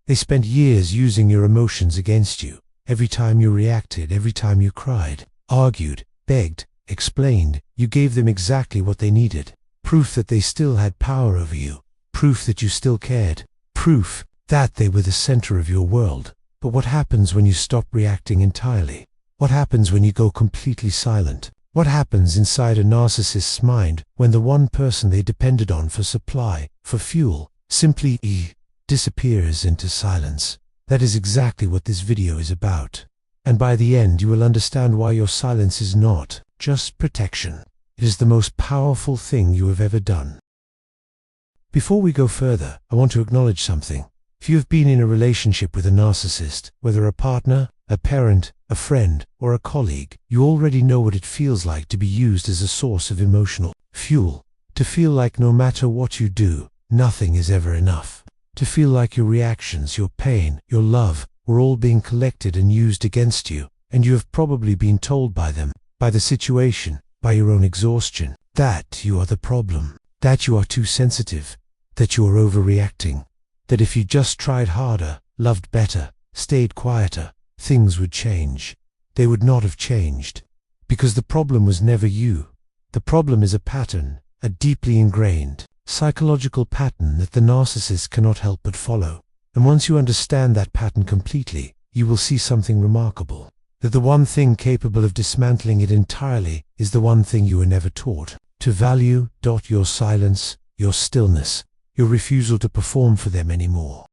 They spent years using your emotions against you. Every time you reacted, every time you cried, argued, begged, explained, you gave them exactly what they needed. Proof that they still had power over you. Proof that you still cared. Proof that they were the center of your world. But what happens when you stop reacting entirely? What happens when you go completely silent? What happens inside a narcissist's mind when the one person they depended on for supply, for fuel, simply disappears into silence? That is exactly what this video is about. And by the end you will understand why your silence is not just protection. It is the most powerful thing you have ever done. Before we go further, I want to acknowledge something. If you have been in a relationship with a narcissist, whether a partner, a parent, a friend, or a colleague, you already know what it feels like to be used as a source of emotional fuel. To feel like no matter what you do, nothing is ever enough. To feel like your reactions, your pain, your love, were all being collected and used against you, and you have probably been told by them, by the situation, by your own exhaustion, that you are the problem, that you are too sensitive, that you are overreacting, that if you just tried harder, loved better, stayed quieter, things would change. They would not have changed. Because the problem was never you. The problem is a pattern, a deeply ingrained, psychological pattern that the narcissist cannot help but follow. And once you understand that pattern completely, you will see something remarkable. That the one thing capable of dismantling it entirely is the one thing you were never taught. To value your silence, your stillness, your refusal to perform for them anymore.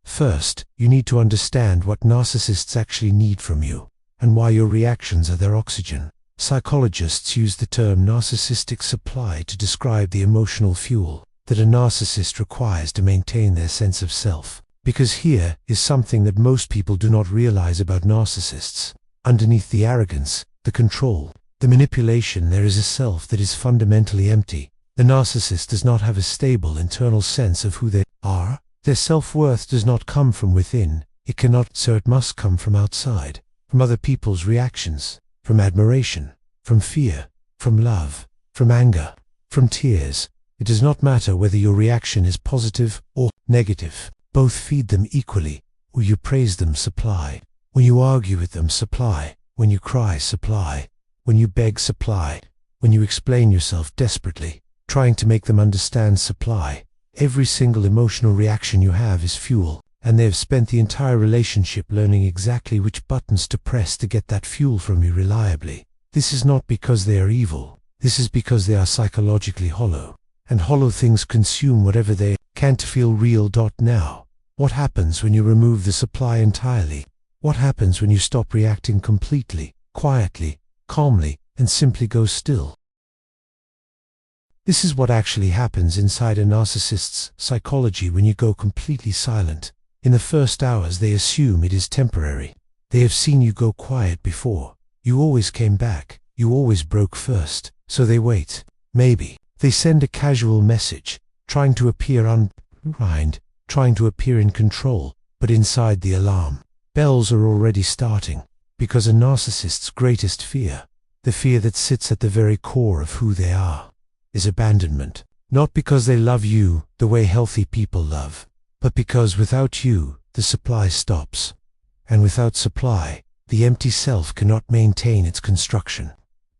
First, you need to understand what narcissists actually need from you, and why your reactions are their oxygen. Psychologists use the term narcissistic supply to describe the emotional fuel that a narcissist requires to maintain their sense of self. Because here is something that most people do not realize about narcissists. Underneath the arrogance, the control, the manipulation, there is a self that is fundamentally empty. The narcissist does not have a stable internal sense of who they are. Their self-worth does not come from within. It cannot, so it must come from outside, from other people's reactions, from admiration, from fear, from love, from anger, from tears. It does not matter whether your reaction is positive or negative. Both feed them equally. When you praise them, supply. When you argue with them, supply. When you cry, supply. When you beg, supply. When you explain yourself desperately, trying to make them understand, supply. Every single emotional reaction you have is fuel, and they have spent the entire relationship learning exactly which buttons to press to get that fuel from you reliably. This is not because they are evil. This is because they are psychologically hollow, and hollow things consume whatever they can to feel real. Now, what happens when you remove the supply entirely? What happens when you stop reacting completely, quietly, calmly, and simply go still? This is what actually happens inside a narcissist's psychology when you go completely silent. In the first hours they assume it is temporary. They have seen you go quiet before. You always came back. You always broke first. So they wait. Maybe. They send a casual message, trying to appear unkind, trying to appear in control, but inside the alarm bells are already starting. Because a narcissist's greatest fear, the fear that sits at the very core of who they are, is abandonment. Not because they love you the way healthy people love, but because without you, the supply stops. And without supply, the empty self cannot maintain its construction.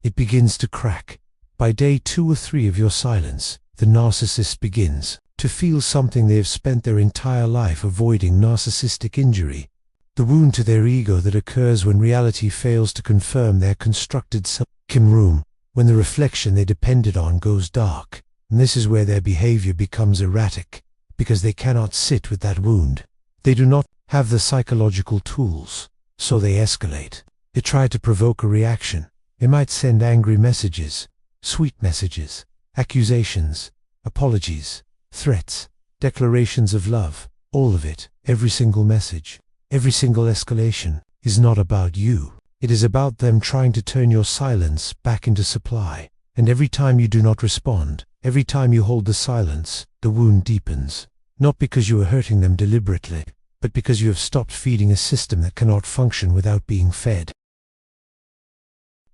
It begins to crack. By day 2 or 3 of your silence, the narcissist begins to feel something they have spent their entire life avoiding: narcissistic injury. The wound to their ego that occurs when reality fails to confirm their constructed self-room, when the reflection they depended on goes dark, and this is where their behavior becomes erratic, because they cannot sit with that wound. They do not have the psychological tools, so they escalate. They try to provoke a reaction. They might send angry messages, sweet messages, accusations, apologies, threats, declarations of love. All of it, every single message, every single escalation, is not about you. It is about them trying to turn your silence back into supply. And every time you do not respond, every time you hold the silence, the wound deepens. Not because you are hurting them deliberately, but because you have stopped feeding a system that cannot function without being fed.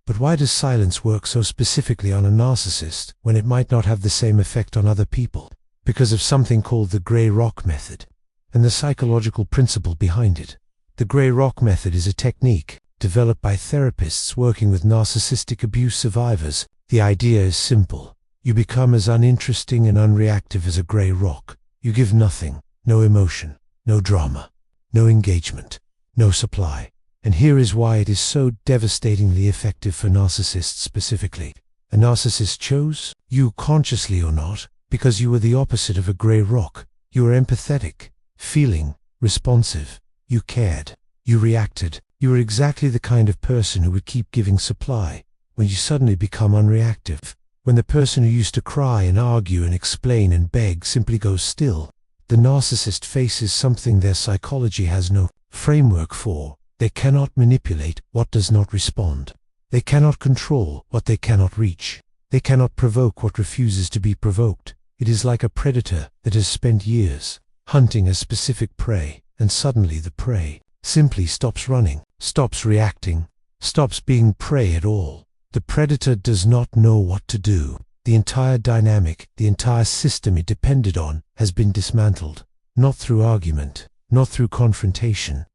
But why does silence work so specifically on a narcissist when it might not have the same effect on other people? Because of something called the gray rock method. and the psychological principle behind it. The Grey Rock method is a technique developed by therapists working with narcissistic abuse survivors. The idea is simple. You become as uninteresting and unreactive as a grey rock. You give nothing, no emotion, no drama, no engagement, no supply. And here is why it is so devastatingly effective for narcissists specifically. A narcissist chose you, consciously or not, because you were the opposite of a grey rock. You were empathetic, feeling, responsive. You cared. You reacted. You were exactly the kind of person who would keep giving supply. When you suddenly become unreactive, when the person who used to cry and argue and explain and beg simply goes still, the narcissist faces something their psychology has no framework for. They cannot manipulate what does not respond. They cannot control what they cannot reach. They cannot provoke what refuses to be provoked. It is like a predator that has spent years hunting a specific prey, and suddenly the prey simply stops running, stops reacting, stops being prey at all. The predator does not know what to do. The entire dynamic, the entire system it depended on, has been dismantled, not through argument, not through confrontation,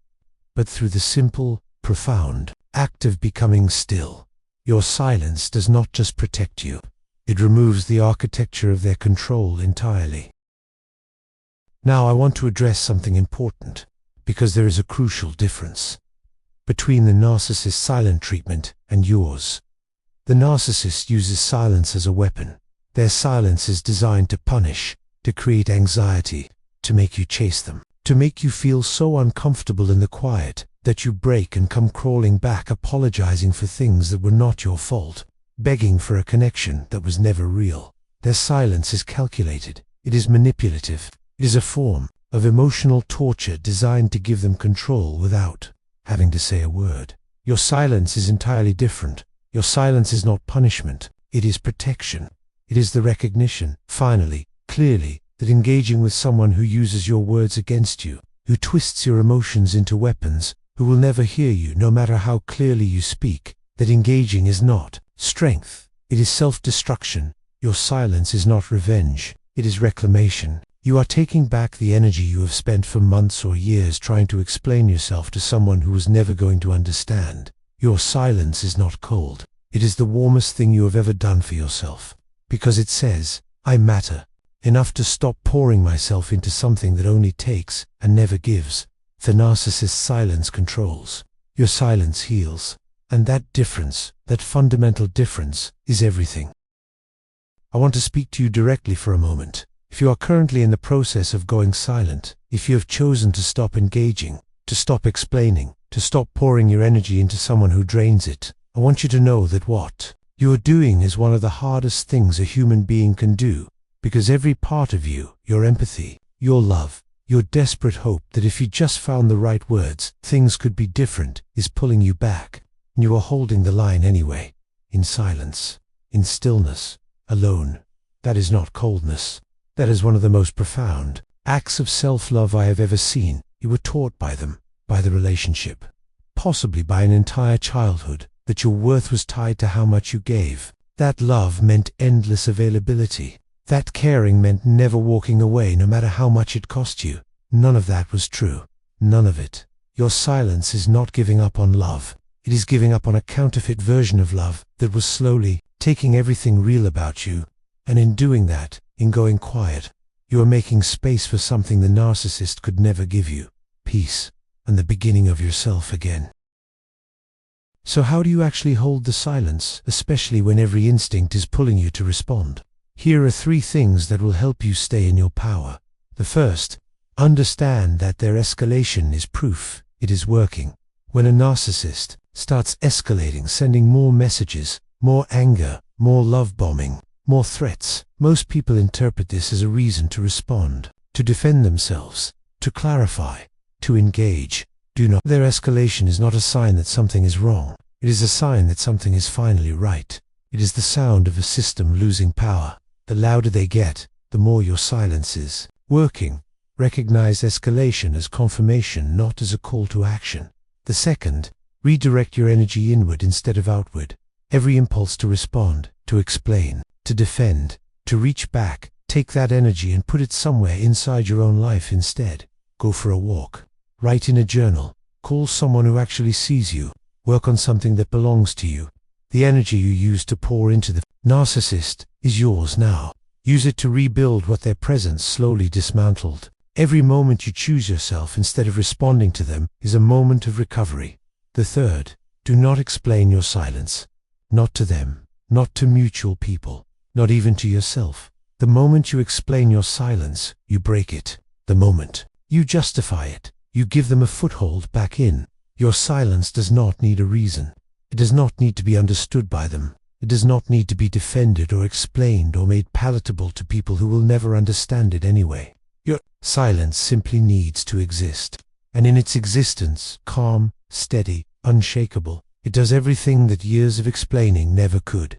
but through the simple, profound act of becoming still. Your silence does not just protect you, it removes the architecture of their control entirely. Now I want to address something important, because there is a crucial difference between the narcissist's silent treatment and yours. The narcissist uses silence as a weapon. Their silence is designed to punish, to create anxiety, to make you chase them, to make you feel so uncomfortable in the quiet that you break and come crawling back, apologizing for things that were not your fault, begging for a connection that was never real. Their silence is calculated. It is manipulative. It is a form of emotional torture designed to give them control without having to say a word. Your silence is entirely different. Your silence is not punishment. It is protection. It is the recognition, finally, clearly, that engaging with someone who uses your words against you, who twists your emotions into weapons, who will never hear you no matter how clearly you speak, that engaging is not strength. It is self-destruction. Your silence is not revenge. It is reclamation. You are taking back the energy you have spent for months or years trying to explain yourself to someone who was never going to understand. Your silence is not cold. It is the warmest thing you have ever done for yourself. Because it says, I matter. Enough to stop pouring myself into something that only takes and never gives. The narcissist's silence controls. Your silence heals. And that difference, that fundamental difference, is everything. I want to speak to you directly for a moment. If you are currently in the process of going silent, if you have chosen to stop engaging, to stop explaining, to stop pouring your energy into someone who drains it, I want you to know that what you are doing is one of the hardest things a human being can do, because every part of you, your empathy, your love, your desperate hope that if you just found the right words, things could be different, is pulling you back. And you are holding the line anyway, in silence, in stillness, alone. That is not coldness. That is one of the most profound acts of self-love I have ever seen. You were taught by them, by the relationship, possibly by an entire childhood, that your worth was tied to how much you gave. That love meant endless availability. That caring meant never walking away no matter how much it cost you. None of that was true. None of it. Your silence is not giving up on love. It is giving up on a counterfeit version of love that was slowly taking everything real about you. And in doing that, in going quiet, you are making space for something the narcissist could never give you. Peace, and the beginning of yourself again. So how do you actually hold the silence, especially when every instinct is pulling you to respond? Here are 3 things that will help you stay in your power. The first, understand that their escalation is proof it is working. When a narcissist starts escalating, sending more messages, more anger, more love bombing, more threats, most people interpret this as a reason to respond, to defend themselves, to clarify, to engage. Do not. Their escalation is not a sign that something is wrong. It is a sign that something is finally right. It is the sound of a system losing power. The louder they get, the more your silence is working. Recognize escalation as confirmation, not as a call to action. The second, redirect your energy inward instead of outward. Every impulse to respond, to explain, to defend, to reach back, take that energy and put it somewhere inside your own life instead. Go for a walk. Write in a journal. Call someone who actually sees you. Work on something that belongs to you. The energy you use to pour into the narcissist is yours now. Use it to rebuild what their presence slowly dismantled. Every moment you choose yourself instead of responding to them is a moment of recovery. The third, do not explain your silence. Not to them, not to mutual people, not even to yourself. The moment you explain your silence, you break it. The moment you justify it, you give them a foothold back in. Your silence does not need a reason. It does not need to be understood by them. It does not need to be defended or explained or made palatable to people who will never understand it anyway. Your silence simply needs to exist. And in its existence, calm, steady, unshakable, it does everything that years of explaining never could.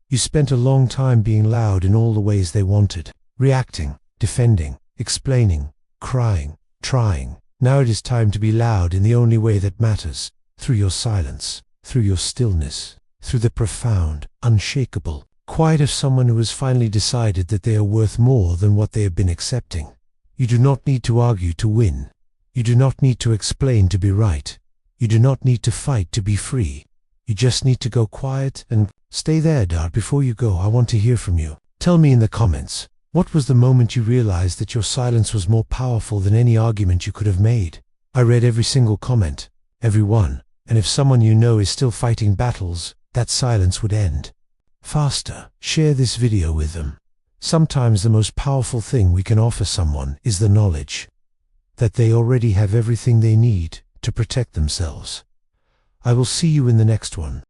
You spent a long time being loud in all the ways they wanted, reacting, defending, explaining, crying, trying. Now it is time to be loud in the only way that matters, through your silence, through your stillness, through the profound, unshakable quiet of someone who has finally decided that they are worth more than what they have been accepting. You do not need to argue to win. You do not need to explain to be right. You do not need to fight to be free. You just need to go quiet and stay there, Dad. Before you go, I want to hear from you. Tell me in the comments, what was the moment you realized that your silence was more powerful than any argument you could have made? I read every single comment, every one, and if someone you know is still fighting battles, that silence would end faster. Share this video with them. Sometimes the most powerful thing we can offer someone is the knowledge that they already have everything they need to protect themselves. I will see you in the next one.